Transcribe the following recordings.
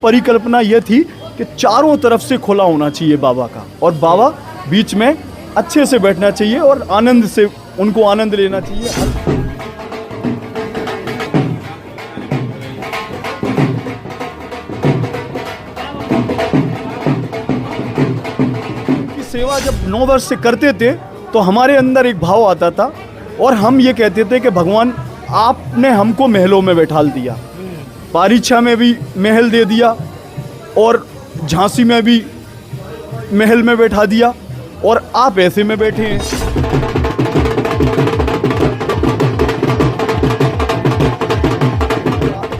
परिकल्पना यह थी कि चारों तरफ से खुला होना चाहिए बाबा का, और बाबा बीच में अच्छे से बैठना चाहिए और आनंद से उनको आनंद लेना चाहिए। सेवा जब 9 वर्ष से करते थे तो हमारे अंदर एक भाव आता था और हम ये कहते थे कि भगवान आपने हमको महलों में बैठाल दिया, पारीछा में भी महल दे दिया और झांसी में भी महल में बैठा दिया, और आप ऐसे में बैठे हैं।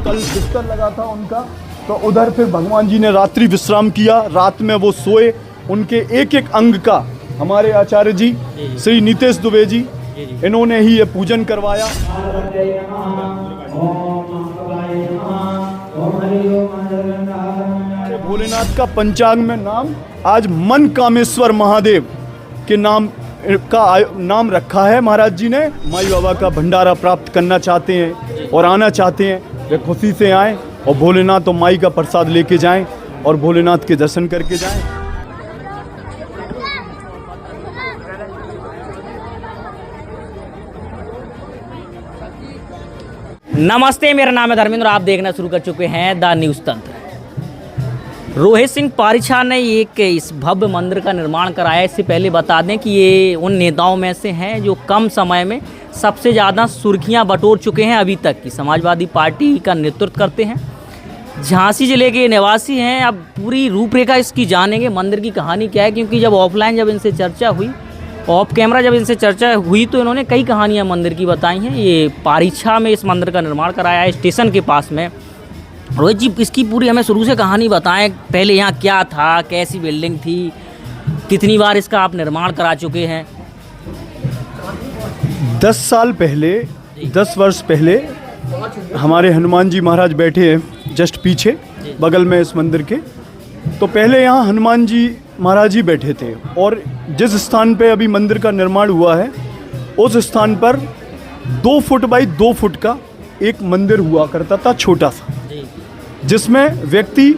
कल बिस्तर लगा था उनका, तो उधर फिर भगवान जी ने रात्रि विश्राम किया, रात में वो सोए। उनके एक एक अंग का हमारे आचार्य जी श्री नीतेश दुबे जी इन्होंने ही ये पूजन करवाया। भोलेनाथ का पंचांग में नाम आज मन कामेश्वर महादेव के नाम रखा है। महाराज जी ने माई बाबा का भंडारा प्राप्त करना चाहते हैं और आना चाहते हैं, वे खुशी से आएँ और भोलेनाथ और माई का प्रसाद लेके जाएं और भोलेनाथ के दर्शन करके जाएं। नमस्ते, मेरा नाम है धर्मेंद्र, आप देखना शुरू कर चुके हैं द न्यूज़ तंत्र। रोहित सिंह पारीछा ने एक इस भव्य मंदिर का निर्माण कराया। इससे पहले बता दें कि ये उन नेताओं में से हैं जो कम समय में सबसे ज़्यादा सुर्खियां बटोर चुके हैं अभी तक की। समाजवादी पार्टी का नेतृत्व करते हैं, झांसी जिले के निवासी हैं। अब पूरी रूपरेखा इसकी जानेंगे, मंदिर की कहानी क्या है, क्योंकि जब ऑफलाइन जब इनसे चर्चा हुई, ऑफ कैमरा जब इनसे चर्चा हुई, तो इन्होंने कई कहानियां मंदिर की बताई हैं। ये पारीछा में इस मंदिर का निर्माण कराया है, स्टेशन के पास में। रोहित जी, इसकी पूरी हमें शुरू से कहानी बताएं। पहले यहाँ क्या था, कैसी बिल्डिंग थी, कितनी बार इसका आप निर्माण करा चुके हैं? 10 साल पहले, 10 वर्ष पहले हमारे हनुमान जी महाराज बैठे हैं जस्ट पीछे बगल में इस मंदिर के। तो पहले यहाँ हनुमान जी महाराज ही बैठे थे, और जिस स्थान पे अभी मंदिर का निर्माण हुआ है उस स्थान पर 2 फुट बाई 2 फुट का एक मंदिर हुआ करता था, छोटा सा, जिसमें व्यक्ति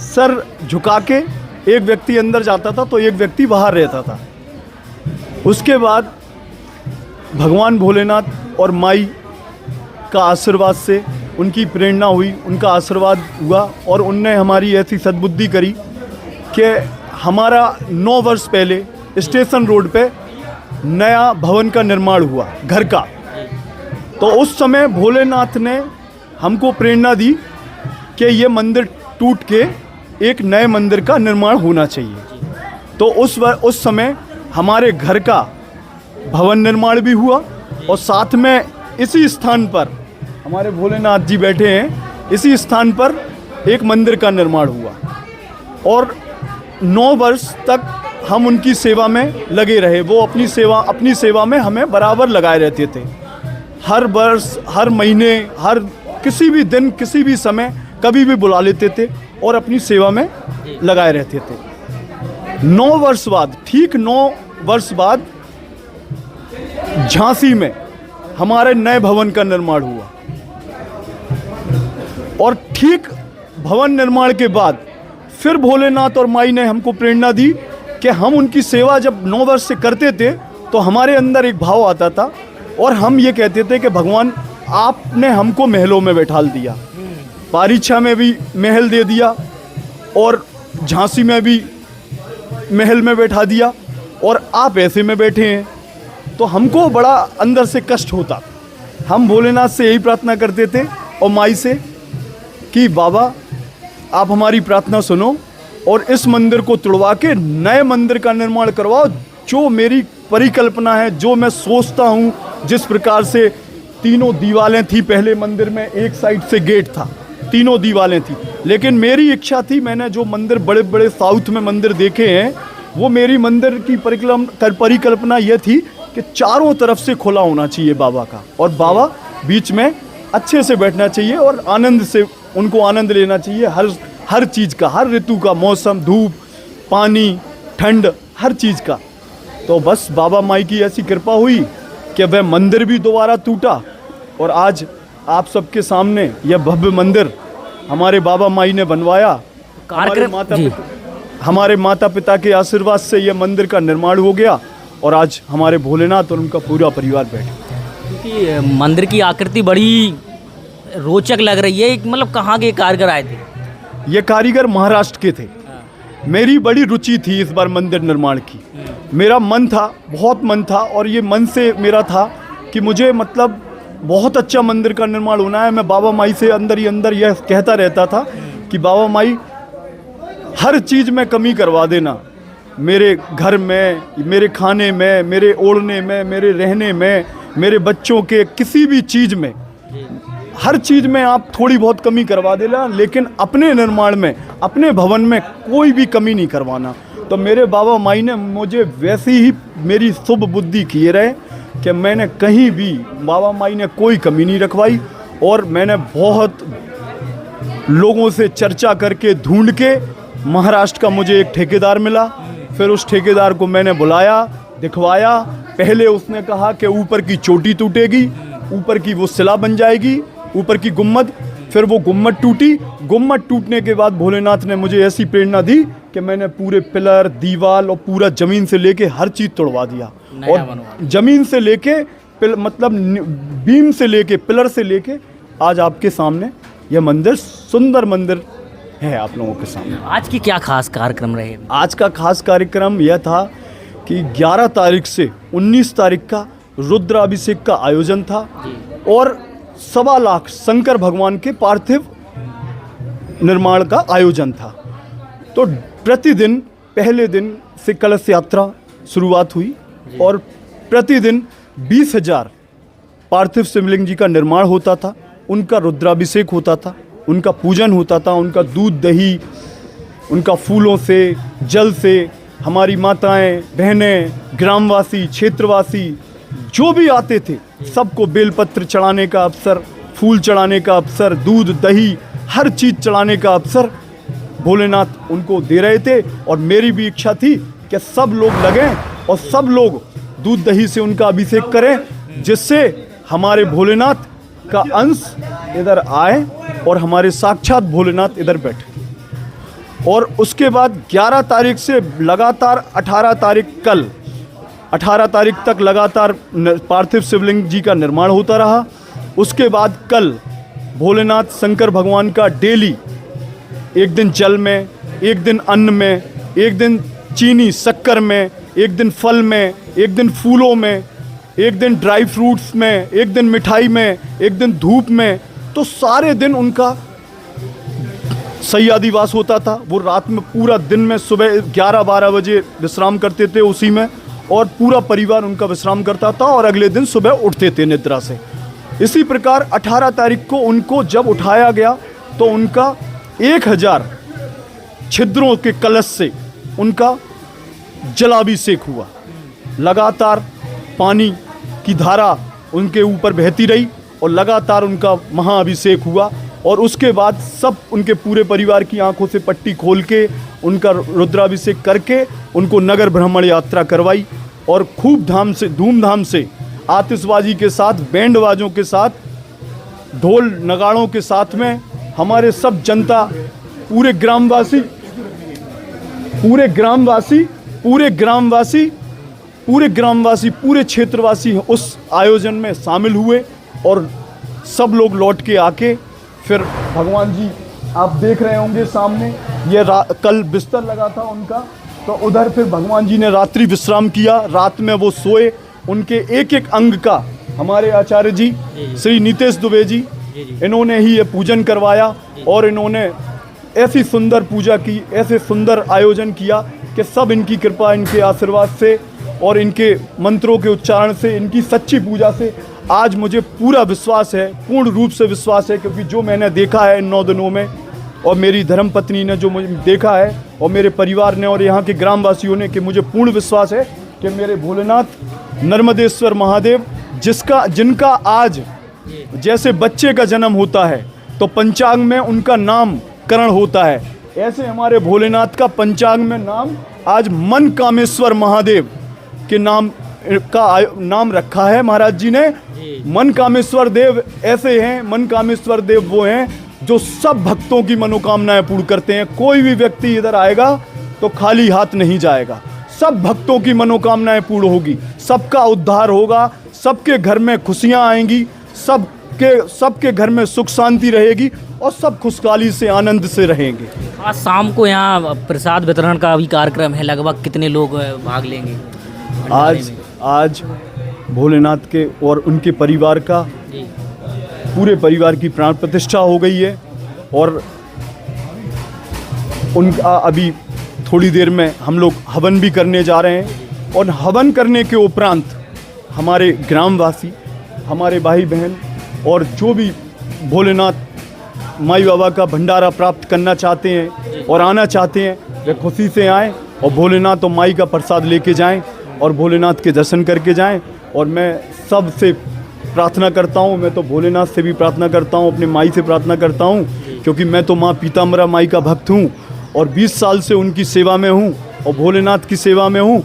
सर झुका के एक व्यक्ति अंदर जाता था तो एक व्यक्ति बाहर रहता था। उसके बाद भगवान भोलेनाथ और माई का आशीर्वाद से, उनकी प्रेरणा हुई, उनका आशीर्वाद हुआ, और उनने हमारी ऐसी सद्बुद्धि करी कि हमारा 9 वर्ष पहले स्टेशन रोड पे नया भवन का निर्माण हुआ, घर का। तो उस समय भोलेनाथ ने हमको प्रेरणा दी कि ये मंदिर टूट के एक नए मंदिर का निर्माण होना चाहिए। तो उस समय हमारे घर का भवन निर्माण भी हुआ, और साथ में इसी स्थान पर हमारे भोलेनाथ जी बैठे हैं, इसी स्थान पर एक मंदिर का निर्माण हुआ। और 9 वर्ष तक हम उनकी सेवा में लगे रहे। वो अपनी सेवा में हमें बराबर लगाए रहते थे। हर वर्ष, हर महीने, हर किसी भी दिन, किसी भी समय, कभी भी बुला लेते थे और अपनी सेवा में लगाए रहते थे। 9 वर्ष बाद, ठीक 9 वर्ष बाद झांसी में हमारे नए भवन का निर्माण हुआ, और ठीक भवन निर्माण के बाद फिर भोलेनाथ और माई ने हमको प्रेरणा दी कि हम उनकी सेवा जब 9 वर्ष से करते थे तो हमारे अंदर एक भाव आता था, और हम ये कहते थे कि भगवान आपने हमको महलों में बैठाल दिया, पारीछा में भी महल दे दिया और झांसी में भी महल में बैठा दिया, और आप ऐसे में बैठे हैं। तो हमको बड़ा अंदर से कष्ट होता। हम भोलेनाथ से यही प्रार्थना करते थे और माई से कि बाबा आप हमारी प्रार्थना सुनो और इस मंदिर को तोड़वा के नए मंदिर का निर्माण करवाओ। जो मेरी परिकल्पना है, जो मैं सोचता हूँ, जिस प्रकार से तीनों दीवारें थी पहले मंदिर में, एक साइड से गेट था, तीनों दीवारें थी, लेकिन मेरी इच्छा थी, मैंने जो मंदिर बड़े बड़े साउथ में मंदिर देखे हैं, वो मेरी मंदिर की परिकल्पना यह थी कि चारों तरफ से खुला होना चाहिए बाबा का, और बाबा बीच में अच्छे से बैठना चाहिए और आनंद से उनको आनंद लेना चाहिए, हर चीज़ का, हर ऋतु का, मौसम, धूप, पानी, ठंड, हर चीज़ का। तो बस बाबा माई की ऐसी कृपा हुई कि वह मंदिर भी दोबारा टूटा, और आज आप सबके सामने यह भव्य मंदिर हमारे बाबा माई ने बनवाया। कार्यक्रम जी हमारे माता पिता के आशीर्वाद से यह मंदिर का निर्माण हो गया और आज हमारे भोलेनाथ और उनका पूरा परिवार बैठे। क्योंकि मंदिर की आकृति बड़ी रोचक लग रही है, मतलब कहाँ के कारीगर आए थे? ये कारीगर महाराष्ट्र के थे। मेरी बड़ी रुचि थी इस बार मंदिर निर्माण की। मेरा मन था, बहुत मन था, और ये मन से मेरा था कि मुझे मतलब बहुत अच्छा मंदिर का निर्माण होना है। मैं बाबा माई से अंदर ही अंदर यह कहता रहता था कि बाबा माई हर चीज़ में कमी करवा देना, मेरे घर में, मेरे खाने में, मेरे ओढ़ने में, मेरे रहने में, मेरे बच्चों के किसी भी चीज़ में, हर चीज़ में आप थोड़ी बहुत कमी करवा देना, लेकिन अपने निर्माण में, अपने भवन में कोई भी कमी नहीं करवाना। तो मेरे बाबा माई ने मुझे वैसी ही मेरी शुभ बुद्धि किए रहे कि मैंने कहीं भी, बाबा माई ने कोई कमी नहीं रखवाई। और मैंने बहुत लोगों से चर्चा करके ढूंढ के महाराष्ट्र का मुझे एक ठेकेदार मिला। फिर उस ठेकेदार को मैंने बुलाया, दिखवाया। पहले उसने कहा कि ऊपर की चोटी टूटेगी, ऊपर की वो शिला बन जाएगी, ऊपर की गुम्मद। फिर वो गुम्मद टूटी। गुम्मद टूटने के बाद भोलेनाथ ने मुझे ऐसी प्रेरणा दी कि मैंने पूरे पिलर, दीवार और पूरा ज़मीन से लेके हर चीज़ तोड़वा दिया। और ज़मीन से लेके मतलब बीम से लेके, पिलर से लेके आज आपके सामने यह मंदिर, सुंदर मंदिर है आप लोगों के सामने। आज की क्या खास कार्यक्रम रहे? आज का खास कार्यक्रम यह था कि 11 तारीख से 19 तारीख का रुद्राभिषेक का आयोजन था और 1.25 लाख शंकर भगवान के पार्थिव निर्माण का आयोजन था। तो प्रतिदिन पहले दिन से कलश यात्रा शुरुआत हुई और प्रतिदिन 20,000 पार्थिव शिवलिंग जी का निर्माण होता था, उनका रुद्राभिषेक होता था, उनका पूजन होता था, उनका दूध दही, उनका फूलों से, जल से हमारी माताएं, बहनें, ग्रामवासी, क्षेत्रवासी जो भी आते थे सबको बेलपत्र चढ़ाने का अवसर, फूल चढ़ाने का अवसर, दूध दही हर चीज़ चढ़ाने का अवसर भोलेनाथ उनको दे रहे थे। और मेरी भी इच्छा थी कि सब लोग लगें और सब लोग दूध दही से उनका अभिषेक करें, जिससे हमारे भोलेनाथ का अंश इधर आए और हमारे साक्षात भोलेनाथ इधर बैठे। और उसके बाद 11 तारीख से लगातार 18 तारीख, कल 18 तारीख तक लगातार पार्थिव शिवलिंग जी का निर्माण होता रहा। उसके बाद कल भोलेनाथ शंकर भगवान का डेली, एक दिन जल में, एक दिन अन्न में, एक दिन चीनी शक्कर में, एक दिन फल में, एक दिन फूलों में, एक दिन ड्राई फ्रूट्स में, एक दिन मिठाई में, एक दिन धूप में। तो सारे दिन उनका सैयादिवास होता था। वो रात में पूरा दिन में सुबह 11-12 बजे विश्राम करते थे उसी में, और पूरा परिवार उनका विश्राम करता था और अगले दिन सुबह उठते थे निद्रा से। इसी प्रकार 18 तारीख को उनको जब उठाया गया तो उनका 1000 छिद्रों के कलश से उनका जलाभिषेक हुआ। लगातार पानी की धारा उनके ऊपर बहती रही और लगातार उनका महाअभिषेक हुआ। और उसके बाद सब उनके पूरे परिवार की आंखों से पट्टी खोल के उनका रुद्राभिषेक करके उनको नगर भ्रमण यात्रा करवाई और खूब धूमधाम से आतिशबाजी के साथ, बैंड बाजों के साथ, ढोल नगाड़ों के साथ में हमारे सब जनता, पूरे ग्रामवासी, पूरे क्षेत्रवासी उस आयोजन में शामिल हुए। और सब लोग लौट के आके फिर भगवान जी आप देख रहे होंगे सामने, ये कल बिस्तर लगा था उनका, तो उधर फिर भगवान जी ने रात्रि विश्राम किया। रात में वो सोए। उनके एक एक अंग का हमारे आचार्य जी श्री नीतेश दुबे जी, इन्होंने ही ये पूजन करवाया और इन्होंने ऐसी सुंदर पूजा की, ऐसे सुंदर आयोजन किया कि सब इनकी कृपा, इनके आशीर्वाद से और इनके मंत्रों के उच्चारण से, इनकी सच्ची पूजा से आज मुझे पूरा विश्वास है, पूर्ण रूप से विश्वास है, क्योंकि जो मैंने देखा है इन 9 दिनों में और मेरी धर्मपत्नी ने जो मुझे देखा है और मेरे परिवार ने और यहाँ के ग्रामवासियों ने, कि मुझे पूर्ण विश्वास है कि मेरे भोलेनाथ नर्मदेश्वर महादेव, जिनका आज जैसे बच्चे का जन्म होता है तो पंचांग में उनका नामकरण होता है, ऐसे हमारे भोलेनाथ का पंचांग में नाम आज मन कामेश्वर महादेव के नाम रखा है महाराज जी ने। मन कामेश्वर देव ऐसे हैं, मन कामेश्वर देव वो हैं जो सब भक्तों की मनोकामनाएं पूर्ण करते हैं। कोई भी व्यक्ति इधर आएगा तो खाली हाथ नहीं जाएगा, सब भक्तों की मनोकामनाएं पूर्ण होगी, सबका उद्धार होगा, सबके घर में खुशियां आएंगी, सबके घर में सुख शांति रहेगी और सब खुशहाली से आनंद से रहेंगे। आज शाम को यहाँ प्रसाद वितरण का भी कार्यक्रम है, लगभग कितने लोग भाग लेंगे भंडारे में? आज भोलेनाथ के और उनके परिवार का, जी पूरे परिवार की प्राण प्रतिष्ठा हो गई है और उनका अभी थोड़ी देर में हम लोग हवन भी करने जा रहे हैं और हवन करने के उपरांत हमारे ग्रामवासी, हमारे भाई बहन और जो भी भोलेनाथ माई बाबा का भंडारा प्राप्त करना चाहते हैं और आना चाहते हैं, वे खुशी से आएँ और भोलेनाथ और माई का प्रसाद लेके जाएं और भोलेनाथ के दर्शन करके जाएं। और मैं सबसे प्रार्थना करता हूं, मैं तो भोलेनाथ से भी प्रार्थना करता हूं, अपने माई से प्रार्थना करता हूं, क्योंकि मैं तो माँ पीताम्बरा माई का भक्त हूं और 20 साल से उनकी सेवा में हूं और भोलेनाथ की सेवा में हूं।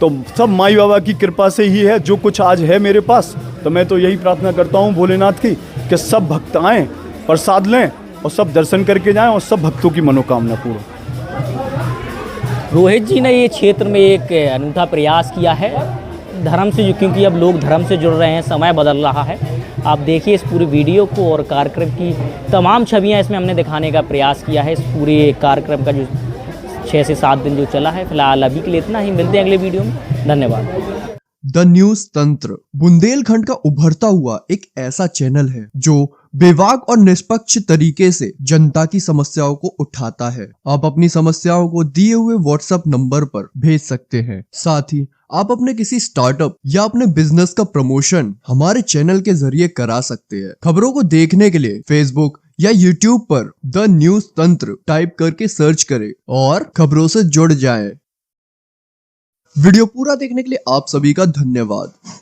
तो सब माई बाबा की कृपा से ही है जो कुछ आज है मेरे पास। तो मैं तो यही प्रार्थना करता हूं भोलेनाथ की कि सब भक्त आएँ, प्रसाद लें और सब दर्शन करके जाएं और सब भक्तों की मनोकामना पूर्ण। रोहित जी ने ये क्षेत्र में एक अनूठा प्रयास किया है धर्म से, क्योंकि अब लोग धर्म से जुड़ रहे हैं, समय बदल रहा है। आप देखिए इस पूरी वीडियो को और कार्यक्रम की तमाम छवियां इसमें हमने दिखाने का प्रयास किया है। इस पूरे कार्यक्रम का जो 6 से 7 दिन जो चला है, फिलहाल अभी के लिए इतना ही। मिलते हैं अगले वीडियो में, धन्यवाद। द न्यूज तंत्र बुंदेलखंड का उभरता हुआ एक ऐसा चैनल है जो बेबाक और निष्पक्ष तरीके से जनता की समस्याओं को उठाता है। आप अपनी समस्याओं को दिए हुए व्हाट्सएप नंबर पर भेज सकते हैं। साथ ही आप अपने किसी स्टार्टअप या अपने बिजनेस का प्रमोशन हमारे चैनल के जरिए करा सकते हैं। खबरों को देखने के लिए फेसबुक या यूट्यूब पर द न्यूज तंत्र टाइप करके सर्च करें और खबरों से जुड़ जाएं। वीडियो पूरा देखने के लिए आप सभी का धन्यवाद।